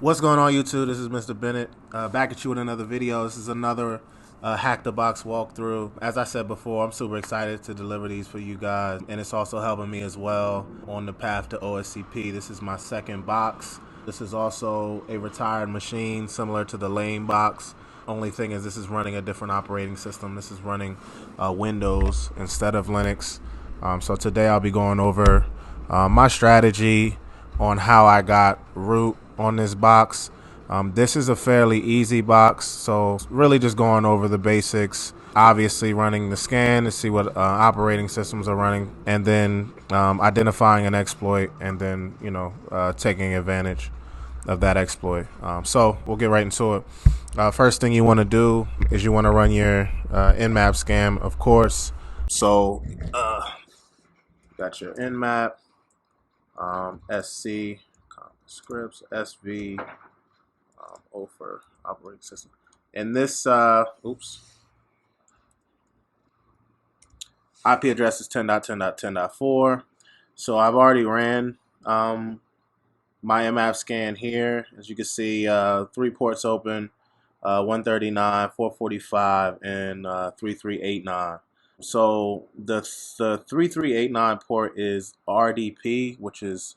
What's going on, YouTube? This is Mr. Bennett, back at you with another video. This is another Hack the Box walkthrough. As I said before, I'm super excited to deliver these for you guys, and it's also helping me as well on the path to OSCP. This is my second box. This is also a retired machine similar to the Lane box. Only thing is this is running a different operating system. This is running Windows instead of Linux. So today I'll be going over my strategy on how I got root on this box. This is a fairly easy box, so really just going over the basics. Obviously running the scan to see what operating systems are running, and then identifying an exploit, and then taking advantage of that exploit. So we'll get right into it. First thing you want to do is you want to run your nmap scan, of course. So got your nmap, SC, scripts, SV, O for operating system. And this, IP address is 10.10.10.4. So I've already ran my nmap scan here. As you can see, 3 ports open, 139, 445, and 3389. So the 3389 port is RDP, which is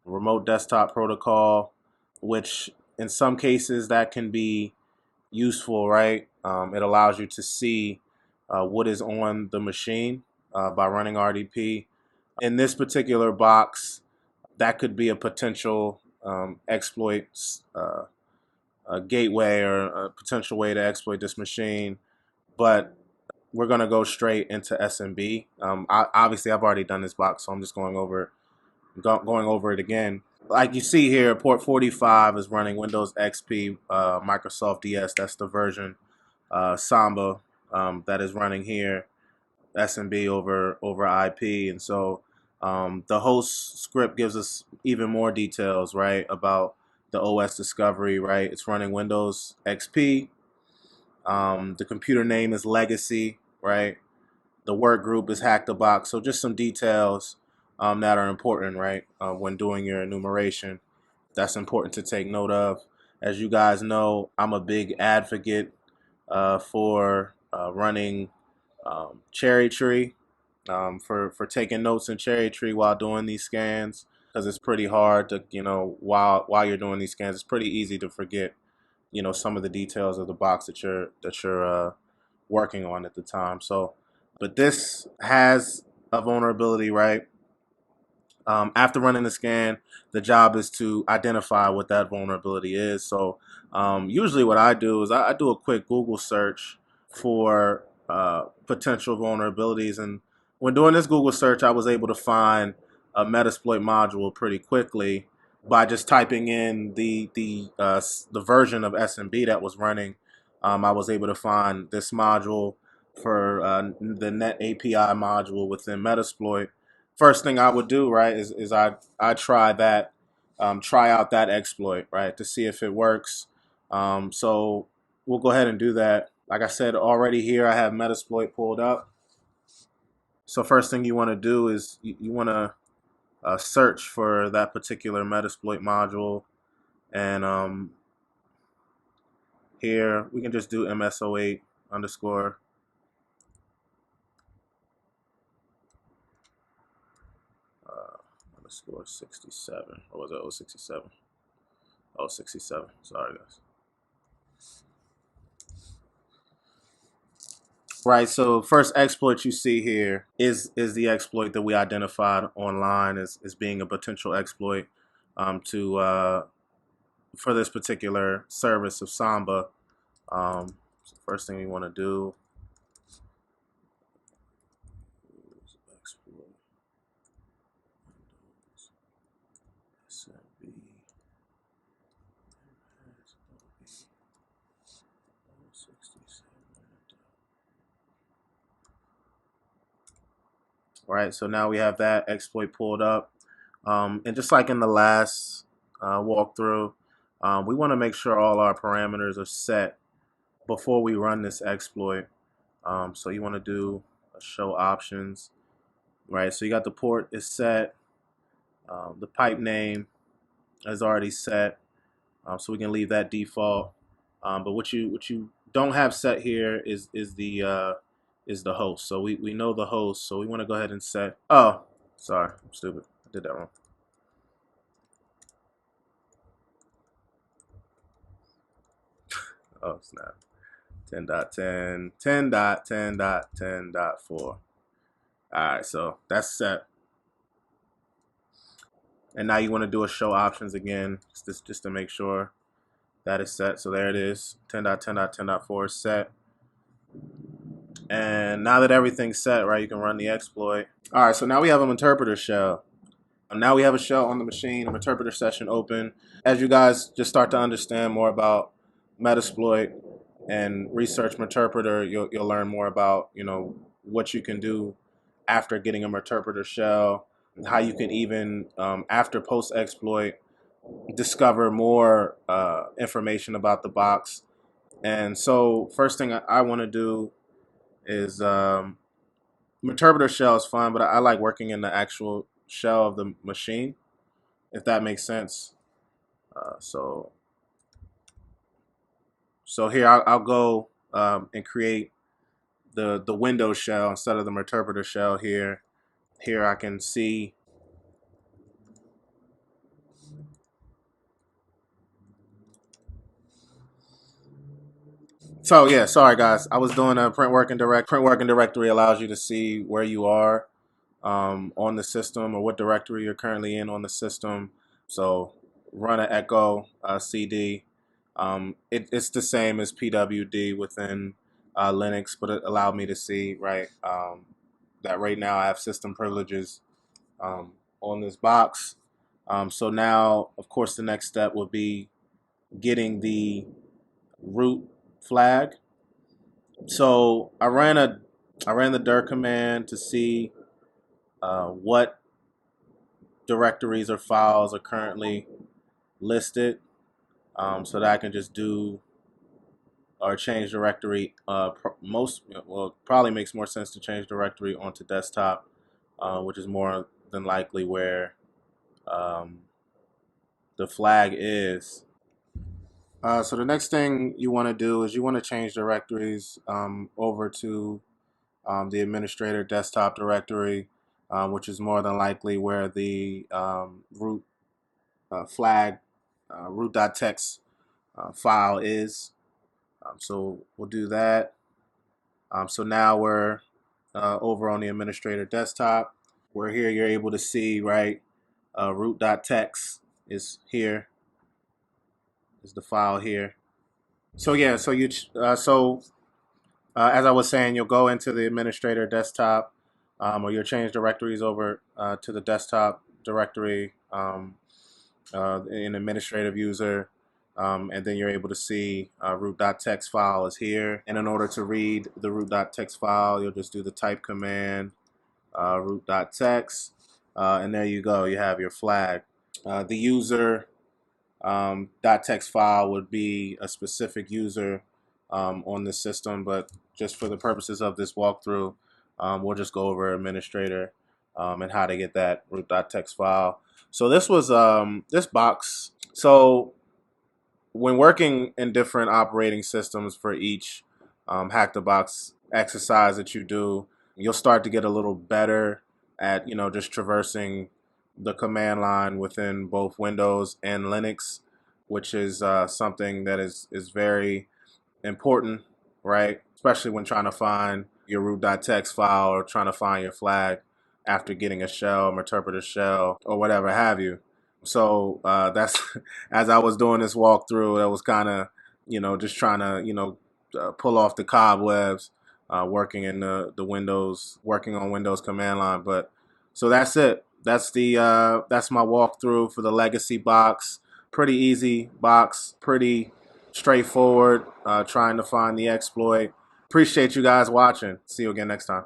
Remote Desktop Protocol, which in some cases that can be useful, right? It allows you to see what is on the machine by running RDP. In this particular box, that could be a potential exploit a gateway or a potential way to exploit this machine, but we're going to go straight into SMB. Obviously, I've already done this box, so I'm just going over it again. Like you see here, port 45 is running Windows XP, Microsoft DS. That's the version Samba that is running here, SMB over IP. And so the host script gives us even more details, right, about the OS discovery, right? It's running Windows XP. The computer name is Legacy, right? The work group is Hackthebox. So just some details that are important, right, when doing your enumeration. That's important to take note of. As you guys know, I'm a big advocate for running Cherry Tree, for taking notes in Cherry Tree while doing these scans, because it's pretty hard to, while you're doing these scans, it's pretty easy to forget, some of the details of the box that you're working on at the time. So, but this has a vulnerability, right? After running the scan, the job is to identify what that vulnerability is. So usually what I do is I do a quick Google search for potential vulnerabilities. And when doing this Google search, I was able to find a Metasploit module pretty quickly by just typing in the version of SMB that was running. I was able to find this module for the Net API module within Metasploit. First thing I would do, right, is I try that, try out that exploit, right, to see if it works. So we'll go ahead and do that. Like I said already, here I have Metasploit pulled up. So first thing you want to do is you want to search for that particular Metasploit module, and here we can just do MSO8 underscore underscore 67, or was it 067? 067. Sorry, guys. Right, so first exploit you see here is the exploit that we identified online as being a potential exploit to for this particular service of Samba. So first thing we want to do is exploit SMB. All right, so now we have that exploit pulled up. And just like in the last walkthrough, we want to make sure all our parameters are set before we run this exploit. So you want to do a show options, right? So you got the port is set, the pipe name is already set, So we can leave that default. But what you don't have set here is the host. So we know the host. So we want to go ahead and set. Oh, sorry, I'm stupid. I did that wrong. Oh snap. 10.10, 10.10.10.4. All right, so that's set. And now you want to do a show options again, just to make sure that is set. So there it is. 10.10.10.4 is set. And now that everything's set, right, you can run the exploit. All right, so now we have an interpreter shell. Now we have a shell on the machine, an interpreter session open. As you guys just start to understand more about Metasploit and research Interpreter, you'll learn more about, what you can do after getting a interpreter shell, how you can even, after post exploit, discover more information about the box. And so first thing I want to do is interpreter shell is fun, but I like working in the actual shell of the machine, if that makes sense. So here I'll go and create the Windows shell instead of the interpreter shell here. Here I can see. So yeah, sorry guys, I was doing a print working directory allows you to see where you are on the system or what directory you're currently in on the system. So run an echo cd. It's the same as pwd within Linux, but it allowed me to see that right now I have system privileges on this box. So now, of course, the next step would be getting the root flag. So I ran the dir command to see what directories or files are currently listed, so that I can just do or change directory. Probably makes more sense to change directory onto desktop, which is more than likely where um, the flag is. So the next thing you want to do is you want to change directories over to the administrator desktop directory, which is more than likely where the root flag root.txt file is. So we'll do that. So now we're over on the administrator desktop. Where here you're able to see, right, root.txt is here, is the file here. So yeah, so as I was saying, you'll go into the administrator desktop, or you'll change directories over to the desktop directory in administrative user, and then you're able to see root.txt file is here. And in order to read the root.txt file, you'll just do the type command root.txt, and there you go. You have your flag. The user .txt file would be a specific user on the system, but just for the purposes of this walkthrough, we'll just go over administrator and how to get that root.txt file. So this was this box. So when working in different operating systems for each Hackthebox exercise that you do, you'll start to get a little better at just traversing the command line within both Windows and Linux, which is something that is very important, right? Especially when trying to find your root.txt file or trying to find your flag after getting a shell, an interpreter shell, or whatever have you. So that's as I was doing this walkthrough, that was kind of just trying to pull off the cobwebs, working in the Windows, working on Windows command line. But so that's it. That's that's my walkthrough for the legacy box. Pretty easy box, pretty straightforward. Trying to find the exploit. Appreciate you guys watching. See you again next time.